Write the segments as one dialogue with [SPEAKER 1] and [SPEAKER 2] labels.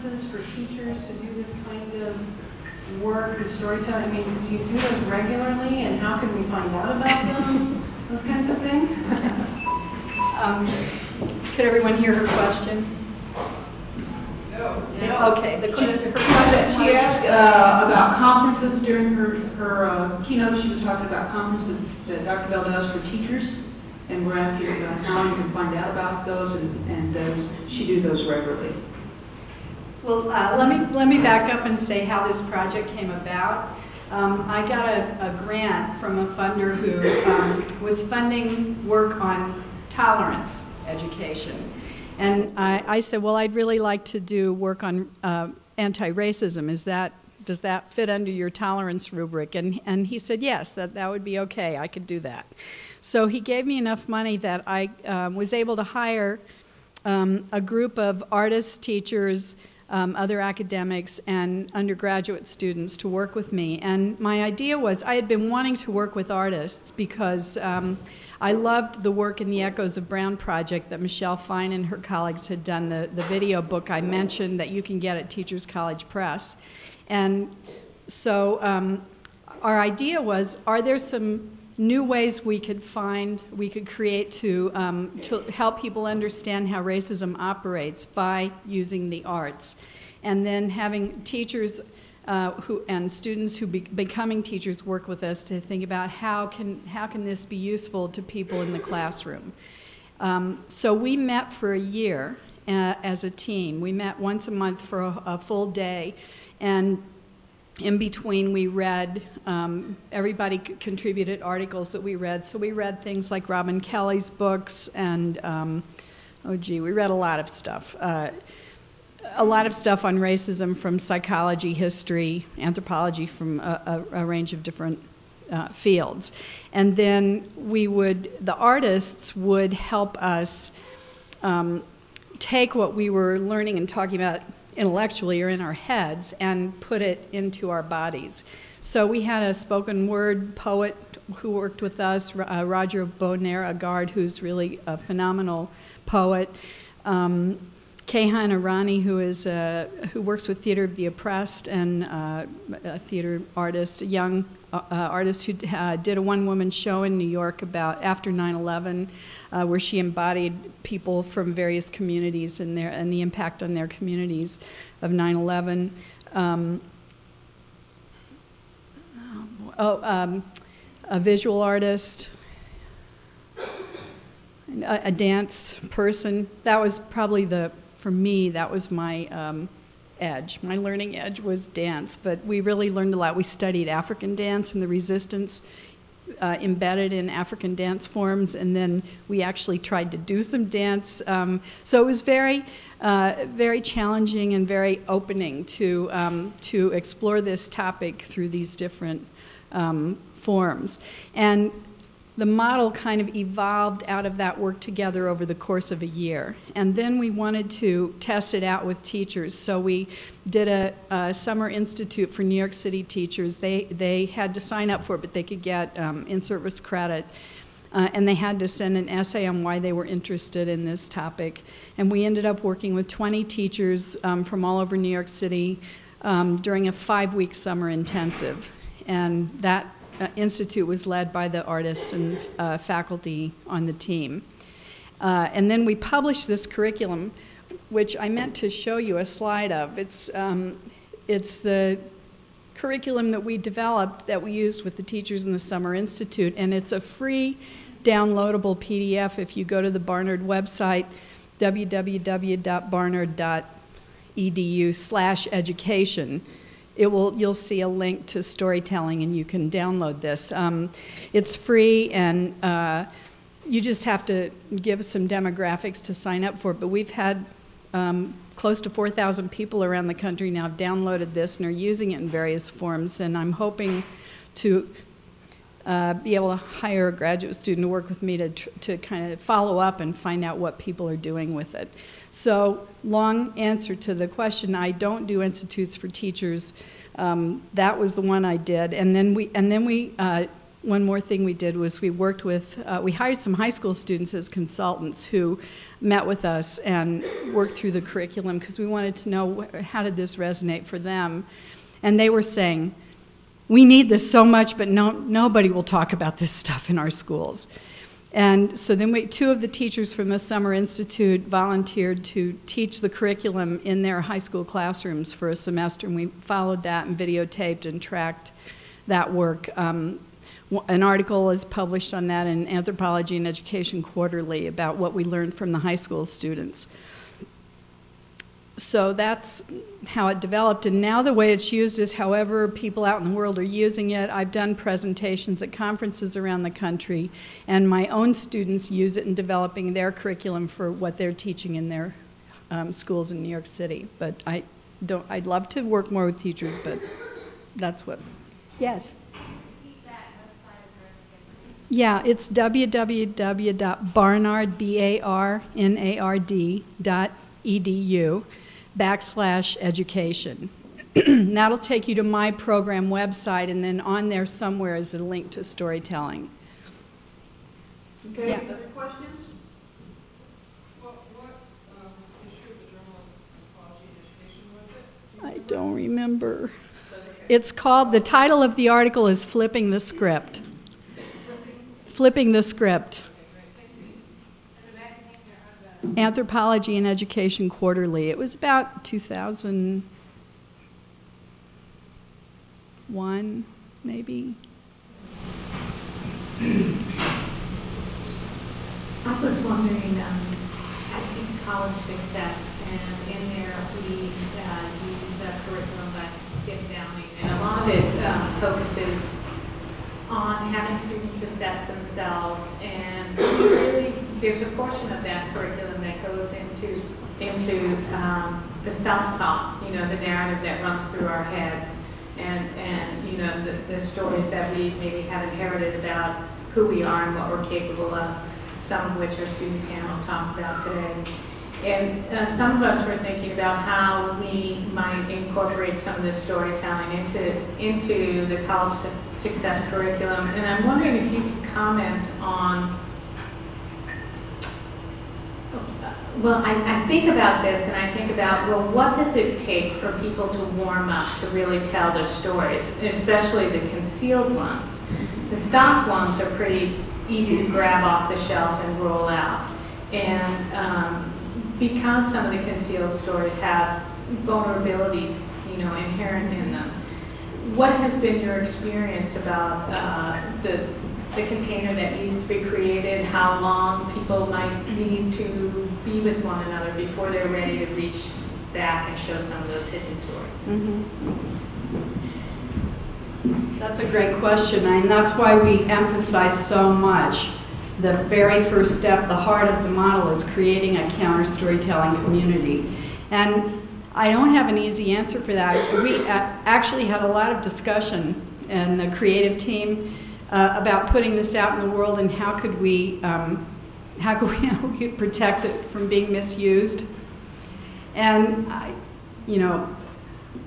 [SPEAKER 1] conferences for teachers to do this kind of work, the storytelling? I mean, do you do those regularly, and how can we find out about them? Those kinds of things?
[SPEAKER 2] Could everyone hear her question?
[SPEAKER 3] No.
[SPEAKER 2] Okay, her question was...
[SPEAKER 3] She asked about conferences during her keynote. She was talking about conferences that Dr. Bell does for teachers, and we're asking about how you can find out about those, and does she do those regularly?
[SPEAKER 2] Well, let me back up and say how this project came about. I got a grant from a funder who was funding work on tolerance education. And I said, well, I'd really like to do work on anti-racism. Does that fit under your tolerance rubric? And he said, yes, that would be okay. I could do that. So he gave me enough money that I was able to hire a group of artists, teachers, other academics, and undergraduate students to work with me. And my idea was, I had been wanting to work with artists because I loved the work in the Echoes of Brown project that Michelle Fine and her colleagues had done, the video book I mentioned that you can get at Teachers College Press. And so our idea was, are there some new ways we could create to help people understand how racism operates by using the arts, and then having teachers and students who becoming teachers work with us to think about how can this be useful to people in the classroom. So we met for a year as a team. We met once a month for a full day, and in between we read, everybody contributed articles that we read. So we read things like Robin Kelly's books, and we read a lot of stuff. A lot of stuff on racism from psychology, history, anthropology, from a range of different fields. And then the artists would help us take what we were learning and talking about intellectually or in our heads and put it into our bodies. So we had a spoken word poet who worked with us, Roger Bonar-Agard, who's really a phenomenal poet. Kayhan Irani, who works with Theater of the Oppressed, and a theater artist, a young artist who did a one-woman show in New York about after 9/11, where she embodied people from various communities and the impact on their communities of 9/11. A visual artist, a dance person. That was probably for me, that was my edge. My learning edge was dance, but we really learned a lot. We studied African dance and the resistance embedded in African dance forms, and then we actually tried to do some dance. So it was very, very challenging and very opening to explore this topic through these different forms. And the model kind of evolved out of that work together over the course of a year. And then we wanted to test it out with teachers. So we did a summer institute for New York City teachers. They had to sign up for it, but they could get in-service credit. And they had to send an essay on why they were interested in this topic. And we ended up working with 20 teachers from all over New York City during a 5-week summer intensive. And that institute was led by the artists and faculty on the team. And then we published this curriculum, which I meant to show you a slide of. It's the curriculum that we developed that we used with the teachers in the Summer Institute, and it's a free downloadable PDF if you go to the Barnard website, www.barnard.edu/education. You'll see a link to storytelling, and you can download this. It's free, and you just have to give some demographics to sign up for it. But we've had close to 4,000 people around the country now have downloaded this and are using it in various forms. And I'm hoping to be able to hire a graduate student to work with me to kind of follow up and find out what people are doing with it. So, long answer to the question, I don't do institutes for teachers. That was the one I did. And then one more thing we did was we worked with, we hired some high school students as consultants who met with us and worked through the curriculum because we wanted to know how did this resonate for them. And they were saying, we need this so much, but nobody will talk about this stuff in our schools. And so then two of the teachers from the Summer Institute volunteered to teach the curriculum in their high school classrooms for a semester, and we followed that and videotaped and tracked that work. An article is published on that in Anthropology and Education Quarterly about what we learned from the high school students. So that's how it developed, and now the way it's used is however people out in the world are using it. I've done presentations at conferences around the country, and my own students use it in developing their curriculum for what they're teaching in their schools in New York City. But I'd love to work more with teachers, but that's what, yes? Yeah, it's www.barnard.edu/education. That'll take you to my program website, and then on there somewhere is a link to storytelling.
[SPEAKER 3] Okay,
[SPEAKER 2] Yeah.
[SPEAKER 3] other questions?
[SPEAKER 4] What issue of the Journal of Anthropology and Education was it?
[SPEAKER 2] I don't remember. It's called, the title of the article is Flipping the Script. Flipping the Script. Anthropology and Education Quarterly. It was about 2001, maybe.
[SPEAKER 5] I was wondering, I teach college success, and in there we use curriculum by Skip Downing, and a lot of it focuses on having students assess themselves, and really there's a portion of that curriculum that goes into the self-talk, you know, the narrative that runs through our heads, and you know, the stories that we maybe have inherited about who we are and what we're capable of, some of which our student panel talked about today. And some of us were thinking about how we might incorporate some of this storytelling into the college success curriculum. And I'm wondering if you could comment on, well, I think about this and I think about, well, what does it take for people to warm up to really tell their stories, especially the concealed ones. The stock ones are pretty easy to grab off the shelf and roll out. And because some of the concealed stories have vulnerabilities, you know, inherent in them. What has been your experience about the container that needs to be created, how long people might need to be with one another before they're ready to reach back and show some of those hidden stories?
[SPEAKER 2] Mm-hmm. That's a great question, and that's why we emphasize so much. The very first step, the heart of the model, is creating a counter-storytelling community. And I don't have an easy answer for that. We actually had a lot of discussion in the creative team about putting this out in the world and how could we protect it from being misused. And, you know,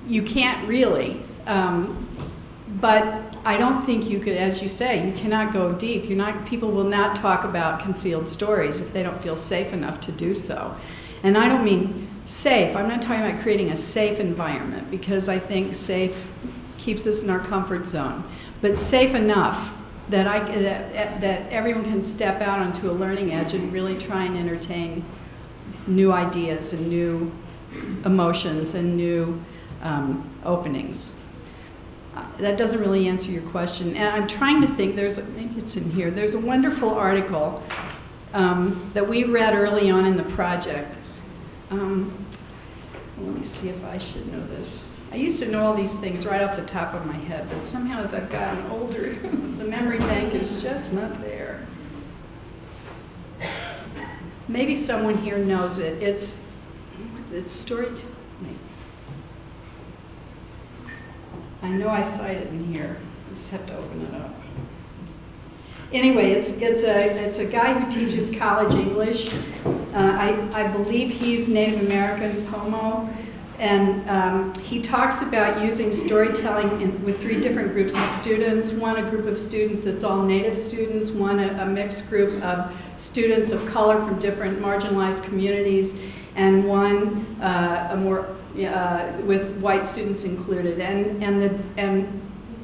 [SPEAKER 2] you can't really, but I don't think you could, as you say, you cannot go deep. People will not talk about concealed stories if they don't feel safe enough to do so. And I don't mean safe. I'm not talking about creating a safe environment, because I think safe keeps us in our comfort zone. But safe enough that that everyone can step out onto a learning edge and really try and entertain new ideas and new emotions and new openings. That doesn't really answer your question. And I'm trying to think, maybe it's in here, there's a wonderful article that we read early on in the project. Let me see if I should know this. I used to know all these things right off the top of my head, but somehow as I've gotten older, the memory bank is just not there. Maybe someone here knows it. It's storytelling. I know I cite it in here. I just have to open it up. Anyway, it's a guy who teaches college English. I believe he's Native American, Pomo, And he talks about using storytelling with 3 different groups of students. One, a group of students that's all Native students. One, a mixed group of students of color from different marginalized communities. And one, with white students included. And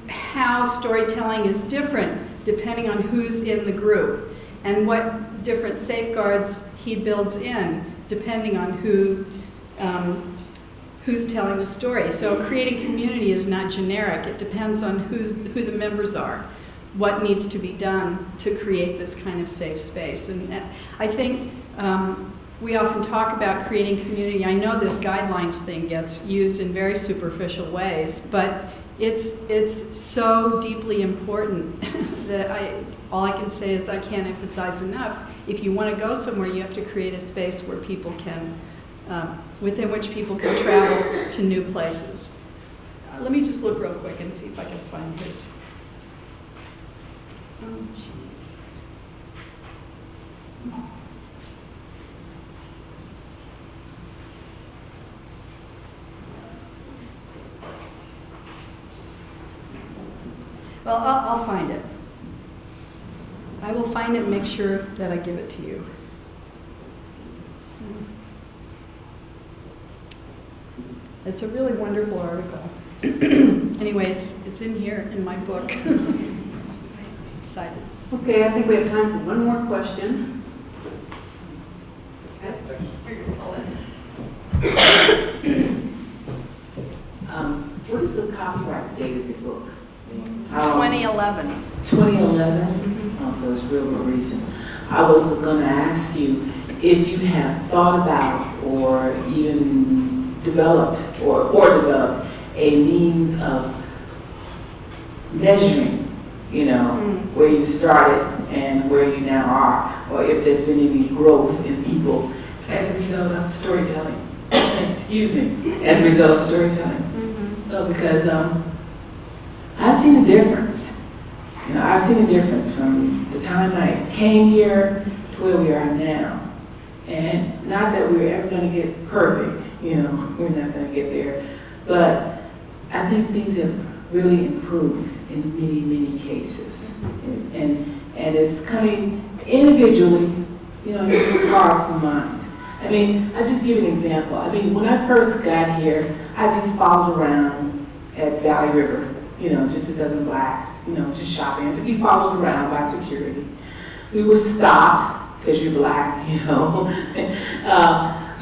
[SPEAKER 2] how storytelling is different depending on who's in the group, and what different safeguards he builds in depending on who's telling the story. So creating community is not generic. It depends on who the members are, what needs to be done to create this kind of safe space. And I think we often talk about creating community. I know this guidelines thing gets used in very superficial ways, but it's so deeply important that all I can say is I can't emphasize enough. If you want to go somewhere, you have to create a space where people can, within which people can travel to new places. Let me just look real quick and see if I can find his. Oh, jeez. Well, I'll find it. I will find it and make sure that I give it to you. It's a really wonderful article. Anyway, it's in here in my book. Excited.
[SPEAKER 3] Okay, I think we have time for one more question.
[SPEAKER 6] What is the copyright date of the book?
[SPEAKER 2] 2011.
[SPEAKER 6] 2011? Oh, so it's real recent. I was going to ask you if you have thought about or even developed or developed a means of measuring, you know, where you started and where you now are, or if there's been any growth in people as a result of storytelling. Excuse me, as a result of storytelling. So because I've seen a difference. You know, I've seen a difference from the time I came here to where we are now. And not that we're ever going to get perfect, you know, we're not going to get there. But I think things have really improved in many, many cases. And it's coming individually, you know, in hearts and minds. I mean, I'll just give you an example. I mean, when I first got here, I'd be followed around at Valley River, you know, just because I'm black, you know, just shopping, to be followed around by security. We were stopped because you're black, you know.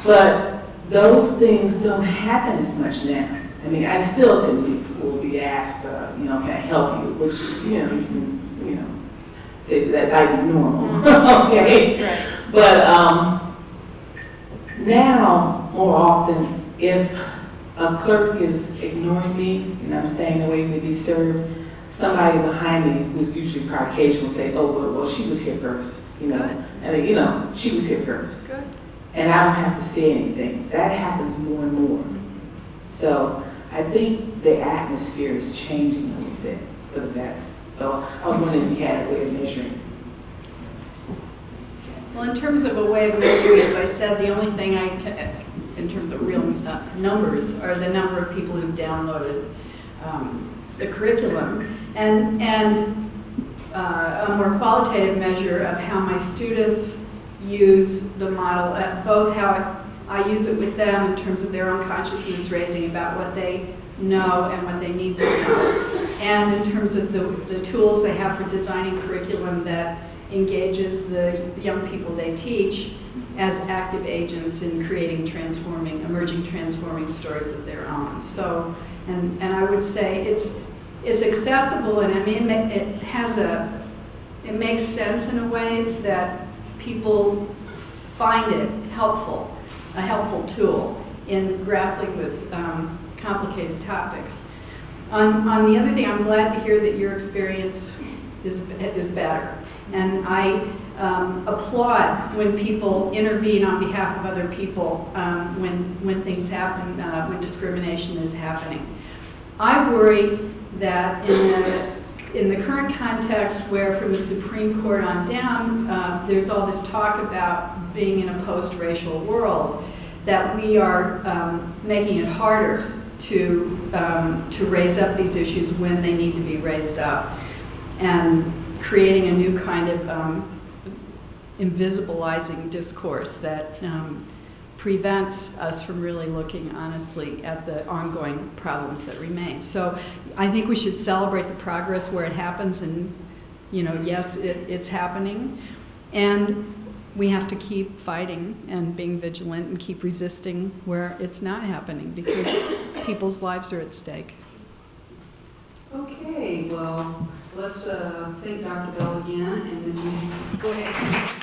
[SPEAKER 6] But those things don't happen as much now. I mean, I still will be asked, you know, can I help you? Which, you know, you can, you know, say that might be normal, okay? Right. But now, more often, if a clerk is ignoring me and I'm staying away to be served, somebody behind me who's usually Caucasian will say, oh, well, she was here first, you know. Good. And, you know, she was here first. Good. And I don't have to say anything. That happens more and more. So I think the atmosphere is changing a little bit for the better. So I was wondering if you had a way of measuring.
[SPEAKER 2] Well, in terms of a way of measuring, as I said, the only thing I can, in terms of real numbers, are the number of people who've downloaded the curriculum, and a more qualitative measure of how my students use the model, both how I use it with them in terms of their own consciousness raising about what they know and what they need to know, and in terms of the tools they have for designing curriculum that engages the young people they teach as active agents in creating emerging transforming stories of their own. So, and I would say it's accessible, and I mean it makes sense in a way that people find it helpful, a helpful tool in grappling with complicated topics. On the other thing, I'm glad to hear that your experience is better. And I applaud when people intervene on behalf of other people when things happen, when discrimination is happening. I worry that in the current context where from the Supreme Court on down, there's all this talk about being in a post-racial world, that we are making it harder to raise up these issues when they need to be raised up, and creating a new kind of invisibilizing discourse that prevents us from really looking honestly at the ongoing problems that remain. So I think we should celebrate the progress where it happens, and yes, it's happening, and we have to keep fighting and being vigilant and keep resisting where it's not happening, because people's lives are at stake.
[SPEAKER 3] Okay, well, let's thank Dr. Bell again, and then we go ahead.